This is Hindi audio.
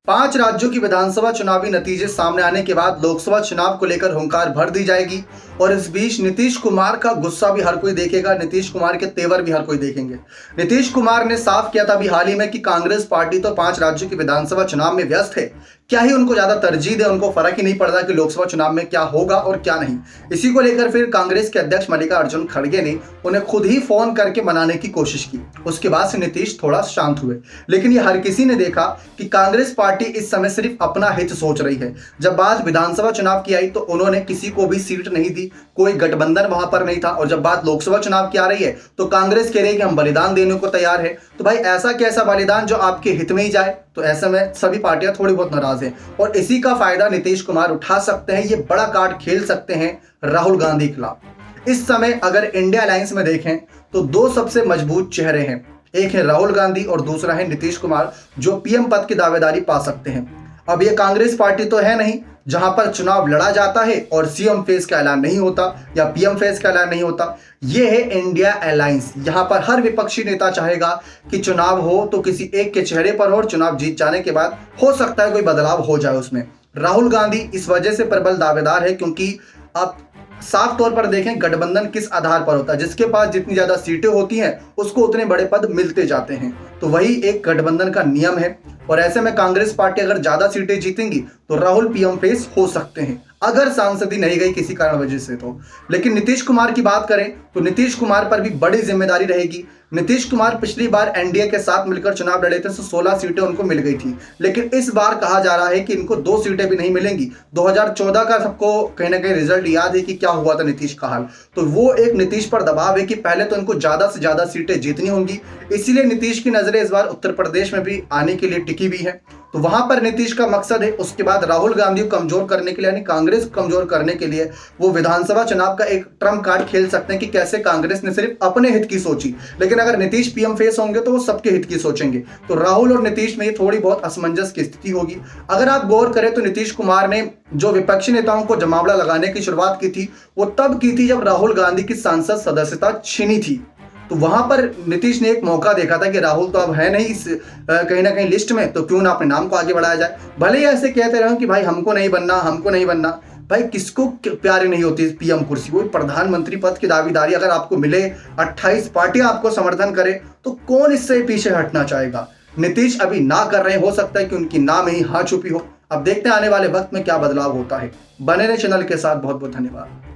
5 राज्यों की विधानसभा चुनावी नतीजे सामने आने के बाद लोकसभा चुनाव को लेकर हुंकार भर दी जाएगी और इस बीच नीतीश कुमार का गुस्सा भी हर कोई देखेगा, नीतीश कुमार के तेवर भी हर कोई देखेंगे। नीतीश कुमार ने साफ किया था अभी हाल ही में कि कांग्रेस पार्टी तो 5 राज्यों की विधानसभा चुनाव में व्यस्त है, क्या ही उनको ज्यादा तरजीह दे, उनको फर्क ही नहीं पड़ता कि लोकसभा चुनाव में क्या होगा और क्या नहीं। इसी को लेकर फिर कांग्रेस के अध्यक्ष मल्लिकार्जुन खड़गे ने उन्हें खुद ही फोन करके मनाने की कोशिश की। उसके बाद से नीतीश थोड़ा शांत हुए, लेकिन ये हर किसी ने देखा कि कांग्रेस पार्टी इस समय सिर्फ अपना हित सोच रही है। जब बात विधानसभा चुनाव की आई तो उन्होंने किसी को भी सीट नहीं दी, कोई गठबंधन वहां पर नहीं था। और जब बात लोकसभा चुनाव की आ रही है तो कांग्रेस कह रही है कि हम बलिदान देने को तैयार है। तो भाई ऐसा कैसा बलिदान जो आपके हित में ही जाए? तो ऐसे में सभी पार्टियां थोड़ी बहुत नाराज हैं और इसी का फायदा नीतीश कुमार उठा सकते हैं। ये बड़ा कार्ड खेल सकते हैं राहुल गांधी के खिलाफ। इस समय अगर इंडिया अलायंस में देखें तो 2 सबसे मजबूत चेहरे हैं, एक है राहुल गांधी और दूसरा है नीतीश कुमार, जो पीएम पद की दावेदारी पा सकते हैं। अब ये कांग्रेस पार्टी तो है नहीं जहां पर चुनाव लड़ा जाता है और सीएम फेस का ऐलान नहीं होता या पीएम फेस का ऐलान नहीं होता। ये है इंडिया अलायंस। यहां पर हर विपक्षी नेता चाहेगा कि चुनाव हो तो किसी एक के चेहरे पर हो और चुनाव जीत जाने के बाद हो सकता है कोई बदलाव हो जाए उसमें। राहुल गांधी इस वजह से प्रबल दावेदार है क्योंकि आप साफ तौर पर देखें गठबंधन किस आधार पर होता है, जिसके पास जितनी ज्यादा सीटें होती हैं उसको उतने बड़े पद मिलते जाते हैं। तो वही एक गठबंधन का नियम है और ऐसे में कांग्रेस पार्टी अगर ज्यादा सीटें जीतेंगी तो राहुल पीएम फेस हो सकते हैं अगर सांसदी नहीं गई किसी कारण वजह से तो। लेकिन नीतीश कुमार की बात करें तो नीतीश कुमार पर भी बड़ी जिम्मेदारी रहेगी। नीतीश कुमार पिछली बार एनडीए के साथ मिलकर चुनाव लड़े थे तो 16 सीटें उनको मिल गई थी, लेकिन इस बार कहा जा रहा है कि इनको 2 सीटें भी नहीं मिलेंगी। 2014 का सबको कहीं ना कहीं रिजल्ट याद है कि क्या हुआ था नीतीश का हाल। तो वो एक नीतीश पर दबाव है कि पहले तो इनको ज्यादा से ज्यादा सीटें जीतनी होंगी, इसीलिए नीतीश की नजरें इस बार उत्तर प्रदेश में भी आने के लिए टिकी भी है। तो वहां पर नीतीश का मकसद है। उसके बाद राहुल गांधी को कमजोर करने के लिए यानी कांग्रेस को कमजोर करने के लिए वो विधानसभा चुनाव का एक ट्रम्प कार्ड खेल सकते हैं कि कैसे कांग्रेस ने सिर्फ अपने हित की सोची, लेकिन अगर नीतीश पीएम फेस होंगे तो वो सबके हित की सोचेंगे। तो राहुल और नीतीश में थोड़ी बहुत असमंजस की स्थिति होगी। अगर आप गौर करें तो नीतीश कुमार ने जो विपक्षी नेताओं को जमावड़ा लगाने की शुरुआत की थी वो तब की थी जब राहुल गांधी की सांसद सदस्यता छीनी थी। तो वहां पर नीतीश ने एक मौका देखा था कि राहुल तो अब है नहीं इस कहीं ना कहीं लिस्ट में, तो क्यों ना अपने नाम को आगे बढ़ाया जाए। भले ही ऐसे कहते रहो कि भाई हमको नहीं बनना, हमको नहीं बनना। भाई किसको प्यारी नहीं होती पीएम कुर्सी? कोई प्रधानमंत्री पद की दावेदारी अगर आपको मिले, 28 पार्टियां आपको समर्थन करे, तो कौन इससे पीछे हटना चाहेगा? नीतीश अभी ना कर रहे हैं, हो सकता है कि उनकी ना में ही हाँ छुपी हो। अब देखते हैं आने वाले वक्त में क्या बदलाव होता है। बने रहे चैनल के साथ। बहुत बहुत धन्यवाद।